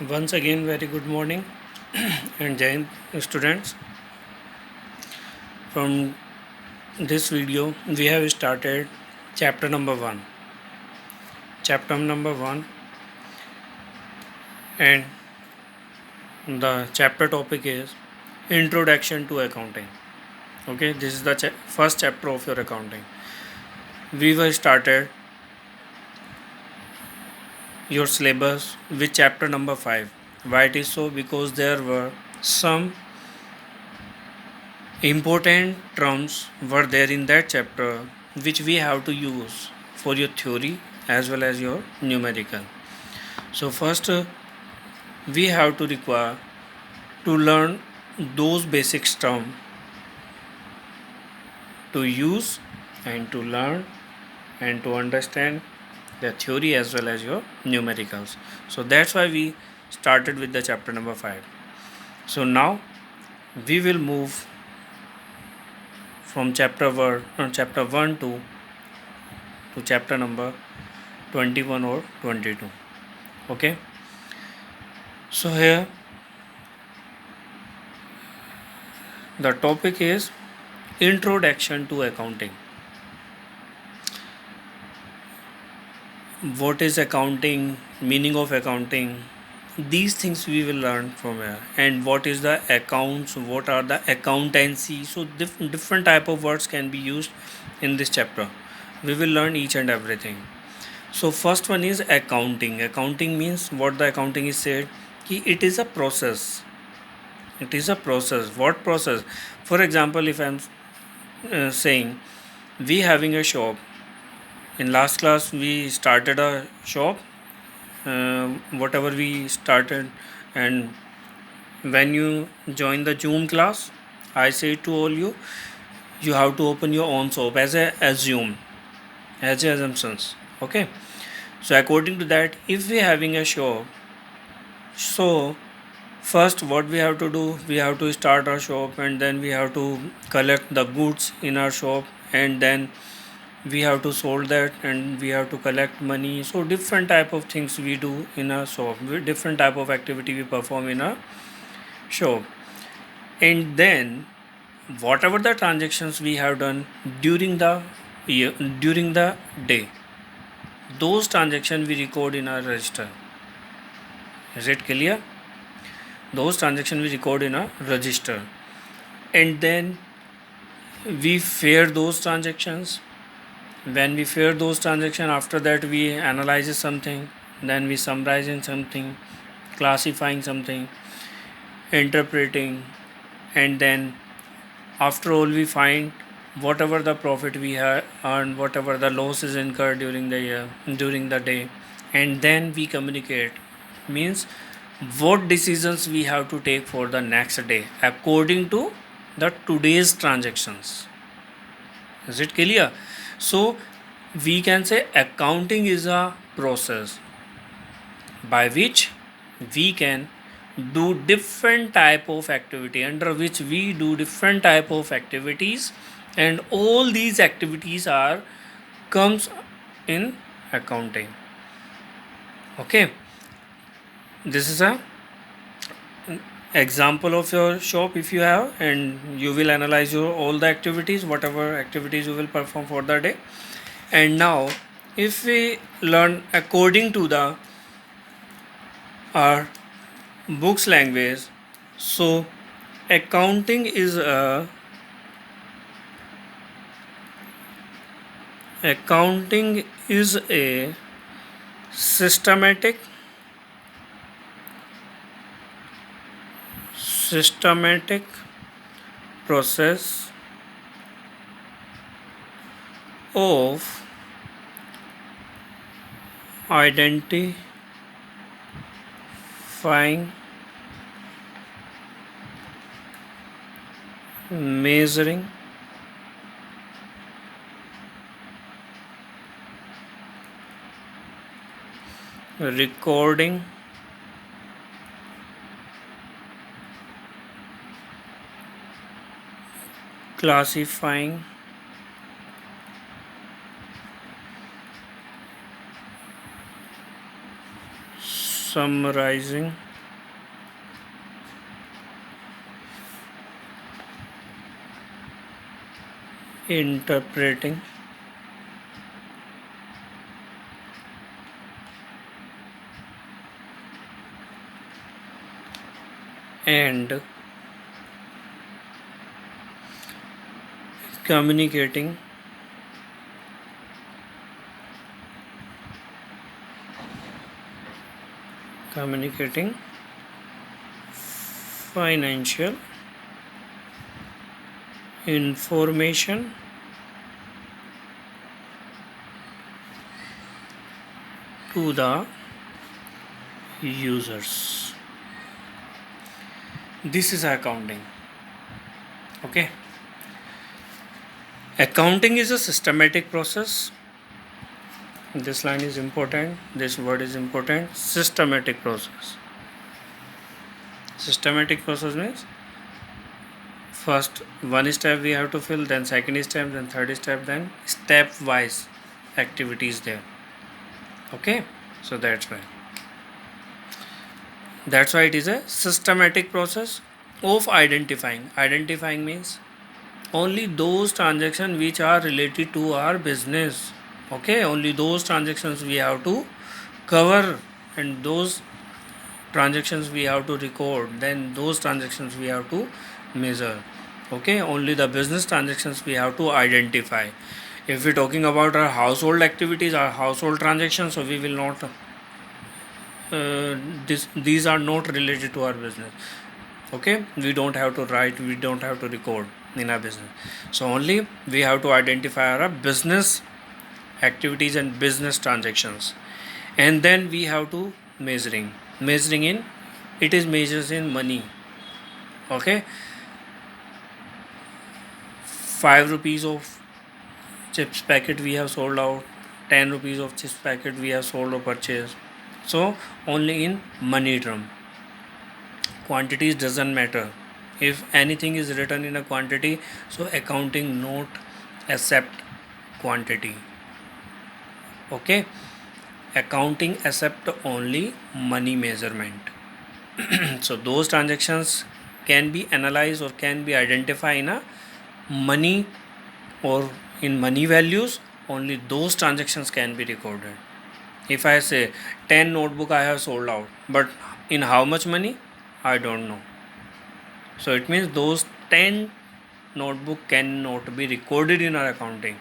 Once again, very good morning and Jain students. From this video, we have started chapter number 1. Chapter number 1, and the chapter topic is Introduction to Accounting. Okay, this is the first chapter of your accounting. We were started your syllabus with chapter number 5. Why it is so? Because there were some important terms were there in that chapter which we have to use for your theory as well as your numerical. So first we have to require to learn those basic terms to use and to learn and to understand the theory as well as your numericals. So that's why we started with the chapter number 5. So now we will move from chapter 1 to chapter number 21 or 22. Okay, so here the topic is Introduction to Accounting. What is accounting, meaning of accounting, these things we will learn from here. And what is the accounts, what are the accountancy. So different type of words can be used in this chapter. We will learn each and everything. So first one is accounting. Accounting means what the accounting is said कि it is a process. It is a process. What process? For example, if I am saying we having a shop. In last class we started a shop. Whatever we started, and when you join the Zoom class, I say to all you have to open your own shop as a assumptions. Okay, so according to that, if we having a shop, so first what we have to do, we have to start our shop, and then we have to collect the goods in our shop, and then we have to sold that, and we have to collect money. So different type of things we do in a shop, different type of activity we perform in a shop. And then whatever the transactions we have done during the year, during the day, those transactions we record in our register. Is it clear? Those transactions we record in a register, and then we fair those transactions. When we fair those transactions, after that we analyze something, then we summarizing something, classifying something, interpreting, and then after all we find whatever the profit we have earned, whatever the loss is incurred during the year, during the day, and then we communicate, means what decisions we have to take for the next day according to the today's transactions. Is it clear? So we can say accounting is a process by which we can do different type of activity, under which we do different type of activities, and all these activities are comes in accounting. Okay, this is a example of your shop if you have, and you will analyze your all the activities, whatever activities you will perform for the day. And now if we learn according to the our books language, so accounting is a systematic process of identifying, measuring, recording, classifying, summarizing, interpreting and communicating communicating financial information to the users. This is accounting. Okay. Accounting is a systematic process. This line is important. This word is important. Systematic process. Systematic process means first one step we have to fill, then second step, then third step, then step-wise activities there. Okay. So that's why. That's why it is a systematic process of identifying. Identifying means only those transactions which are related to our business. Okay, only those transactions we have to cover, and those transactions we have to record, then those transactions we have to measure. Okay, only the business transactions we have to identify. If we're talking about our household activities, our household transactions, so we will not these are not related to our business. Okay, we don't have to write, we don't have to record in our business. So only we have to identify our business activities and business transactions, and then we have to measuring in, it is measures in money. Okay, 5 rupees of chips packet we have sold out, 10 rupees of chips packet we have sold or purchased. So only in money term. Quantities doesn't matter. If anything is written in a quantity, so accounting not accept quantity. Okay, accounting accept only money measurement. So those transactions can be analyzed or can be identified in a money or in money values. Only those transactions can be recorded. If I say 10 notebook I have sold out, but in how much money I don't know. So it means those 10 notebook cannot be recorded in our accounting.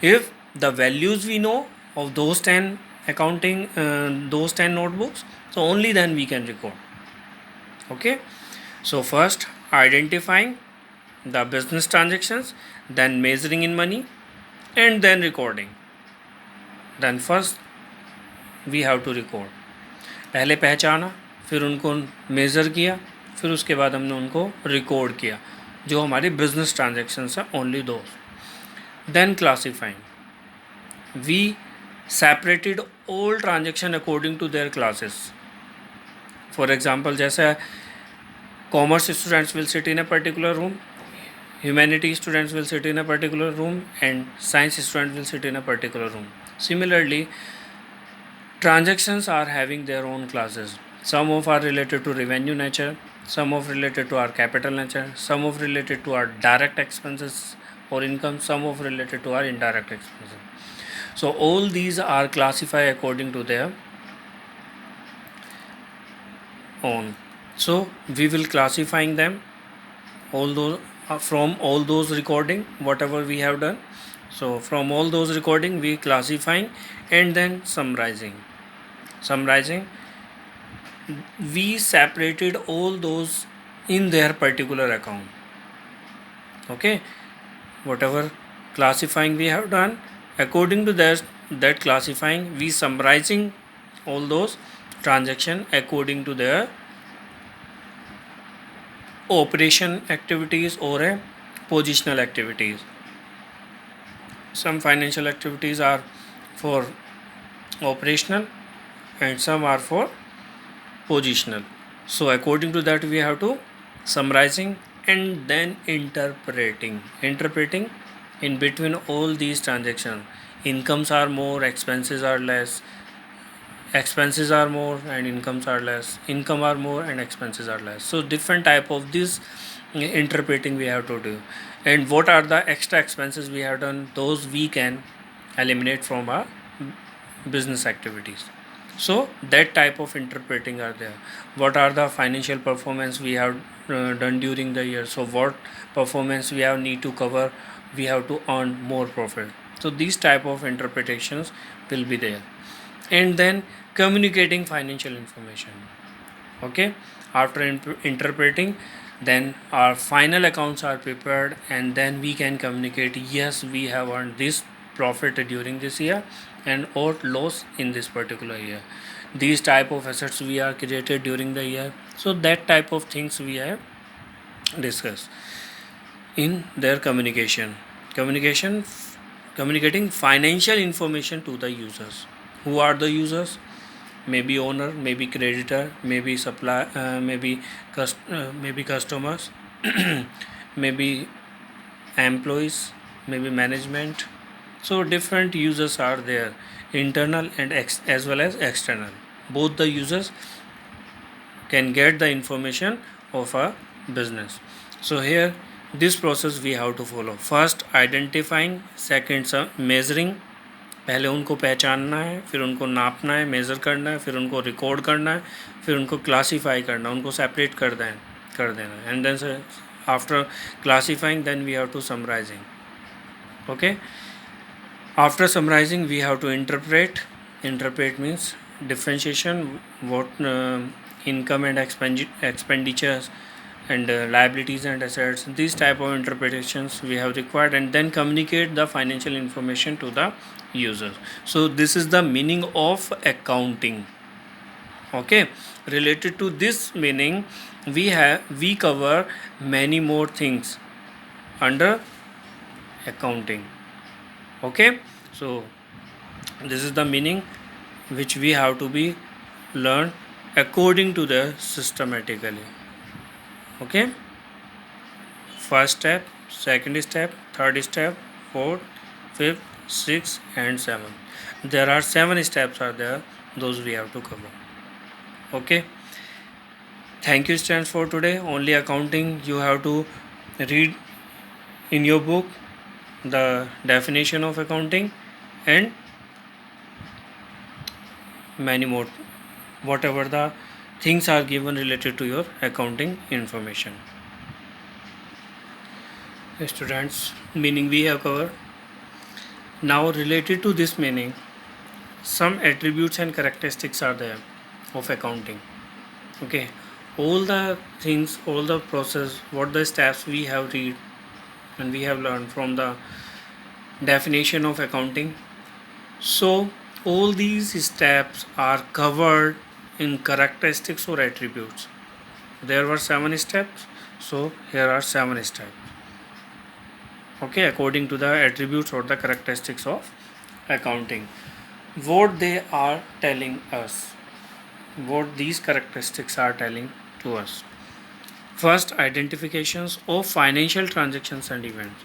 If the values we know of those 10 accounting those 10 notebooks, so only then we can record. Okay, so first identifying the business transactions, then measuring in money, and then recording. Then first we have to record. पहले पहचाना, फिर उनको measure किया, फिर उसके बाद हमने उनको रिकॉर्ड किया जो हमारी बिजनेस ट्रांजेक्शन्स हैं, ओनली दो. Then classifying, we separated all transaction according to their classes. For example, जैसे commerce students will sit in a particular room, humanity students will sit in a particular room, and science students will sit in a particular room. Similarly, transactions are having their own classes. Some of are related to revenue nature, some of related to our capital nature, some of related to our direct expenses or income, some of related to our indirect expenses. So all these are classified according to their own. So we will classifying them, all those from all those recording whatever we have done. So from all those recording we classifying, and then summarizing. We separated all those in their particular account. Okay, whatever classifying we have done, according to that classifying, we summarizing all those transaction according to their operation activities or a positional activities. Some financial activities are for operational and some are for positional. So according to that we have to summarizing and then interpreting in between all these transactions. Incomes are more, expenses are less, expenses are more and incomes are less, income are more and expenses are less. So different type of this interpreting we have to do. And what are the extra expenses we have done, those we can eliminate from our business activities. So that type of interpreting are there. What are the financial performance we have done during the year, so what performance we have need to cover, we have to earn more profit. So these type of interpretations will be there. And then communicating financial information. Okay, after interpreting, then our final accounts are prepared, and then we can communicate, yes, we have earned this profit during this year and or loss in this particular year, these type of assets we are created during the year. So that type of things we have discussed in their communication. Communicating financial information to the users. Who are the users? Maybe owner, maybe creditor, maybe supply, maybe customers, maybe employees, maybe management. So different users are there, internal and as well as external. Both the users can get the information of a business. So here this process we have to follow. First identifying, second measuring. पहले उनको पहचानना है, फिर उनको नापना है, measure करना है, फिर उनको रिकॉर्ड करना है, फिर उनको क्लासीफाई करना है, उनको सेपरेट कर देना है. And then after classifying then we have to summarizing. Okay, after summarizing we have to interpret means differentiation, what income and expenditures and liabilities and assets, these type of interpretations we have required, and then communicate the financial information to the users. So this is the meaning of accounting. Okay, related to this meaning we cover many more things under accounting. Okay, so this is the meaning which we have to be learned according to the systematically. Okay, first step, second step, third step, fourth, fifth, sixth and seventh. There are 7 steps are there, those we have to cover. Okay, thank you students for today. Only accounting you have to read in your book the definition of accounting and many more, whatever the things are given related to your accounting information. Students, meaning we have covered. Now related to this meaning, some attributes and characteristics are there of accounting. Okay, all the things, all the process, what the steps we have read and we have learned from the definition of accounting. So all these steps are covered in characteristics or attributes. There were 7 steps, so here are 7 steps. Okay, according to the attributes or the characteristics of accounting, what they are telling us, what these characteristics are telling to us. First, identifications of financial transactions and events.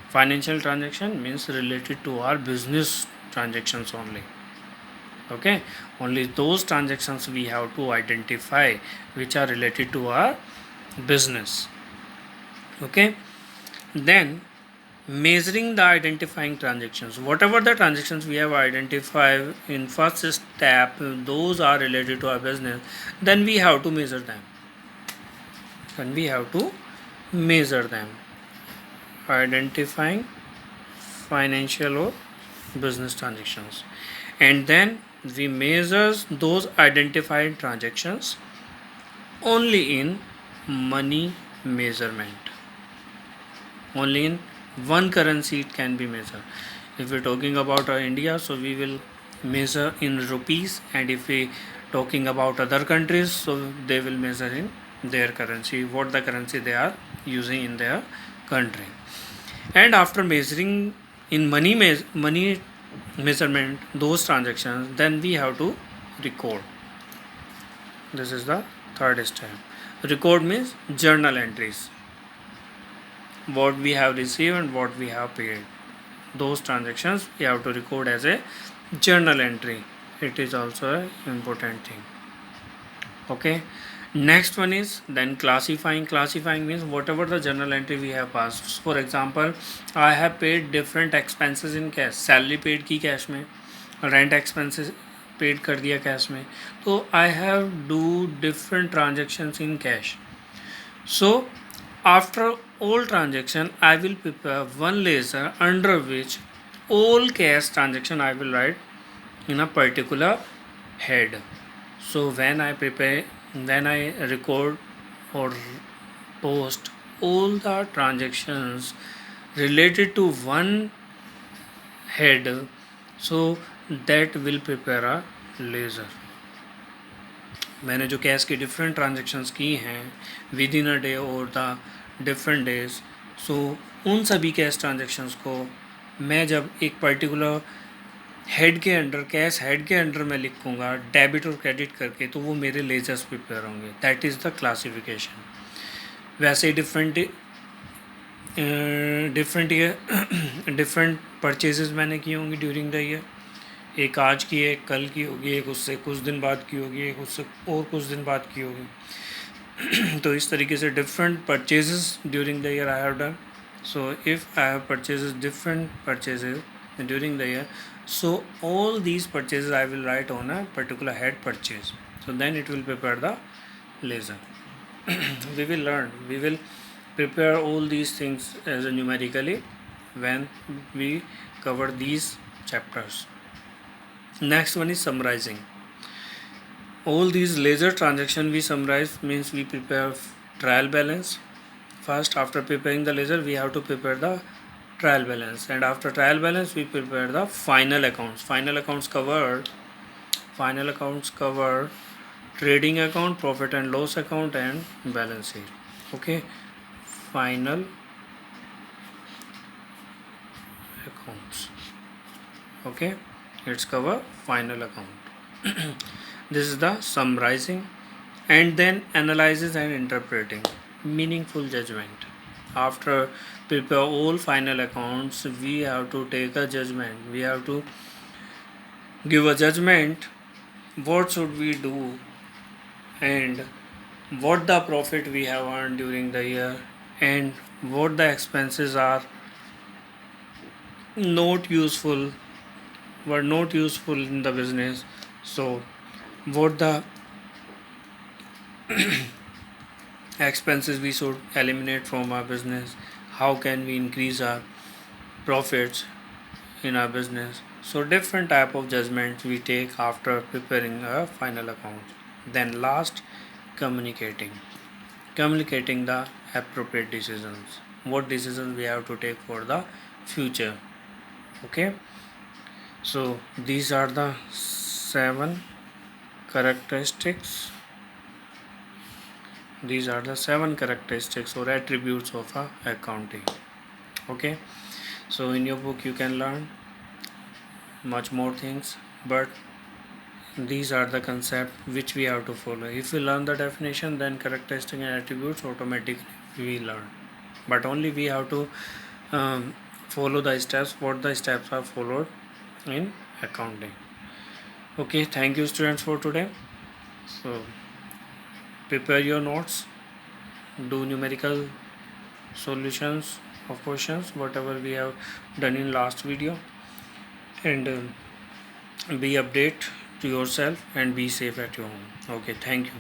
Financial transaction means related to our business transactions only. Okay, only those transactions we have to identify which are related to our business. Okay, then measuring the identifying transactions, whatever the transactions we have identified in first step, those are related to our business, then we have to measure them. Identifying financial or business transactions, and then we measure those identified transactions only in money measurement. Only in one currency it can be measured. If we're talking about India, so we will measure in rupees, and if we talking about other countries, so they will measure in their currency, what the currency they are using in their country. And after measuring in money measurement those transactions, then we have to record. This is the third step. Record means journal entries, what we have received and what we have paid, those transactions we have to record as a journal entry It is also an important thing. Okay. Next one is then classifying means whatever the journal entry we have passed. For example, I have paid different expenses in cash. Salary paid की cash में, rent expenses paid कर दिया cash में, तो I have do different transactions in cash. So after all transaction I will prepare one ledger under which all cash transaction I will write in a particular head. So when I record or post all the transactions related to one head, so that will prepare a ledger. मैंने जो cash की different transactions की हैं with in a day और the different days, सो उन सभी cash transactions को मैं जब एक पर्टिकुलर हेड के अंडर, कैश हेड के अंडर मैं लिखूँगा डेबिट और क्रेडिट करके, तो वो मेरे लेजर्स प्रिपेयर होंगे. That is the classification. वैसे डिफरेंट परचेजेस मैंने किए होंगे ड्यूरिंग द ईयर. एक आज की, एक कल की होगी, एक उससे कुछ दिन बाद की होगी, एक उससे और कुछ दिन बाद की होगी. तो इस तरीके से different purchases during the year I have done. So if I have purchases different purchases during the year, so all these purchases I will write on a particular head purchase, so then it will prepare the ledger. We will prepare all these things as a numerically when we cover these chapters. Next one is summarizing. All these ledger transaction we summarize means we prepare trial balance. First, after preparing the ledger, we have to prepare the trial balance, and after trial balance we prepare the final accounts. Final accounts cover trading account, profit and loss account, and balance sheet. Okay, final accounts. Okay, it's cover final account. This is the summarizing, and then analysis and interpreting, meaningful judgment. After prepare all final accounts, we have to take a judgment. We have to give a judgment. What should we do, and what the profit we have earned during the year, and what the expenses are not useful, were not useful in the business. So what the expenses we should eliminate from our business, how can we increase our profits in our business. So different type of judgments we take after preparing a final account. Then last, communicating the appropriate decisions, what decisions we have to take for the future. Okay, so these are the 7 characteristics. These are the 7 characteristics or attributes of a accounting. Okay, so in your book you can learn much more things, but these are the concepts which we have to follow. If we learn the definition, then characteristic and attributes automatically we learn, but only we have to follow the steps, what the steps are followed in accounting. Okay, thank you students for today. So prepare your notes, do numerical solutions of questions whatever we have done in last video, and be update to yourself and be safe at your home. Okay, thank you.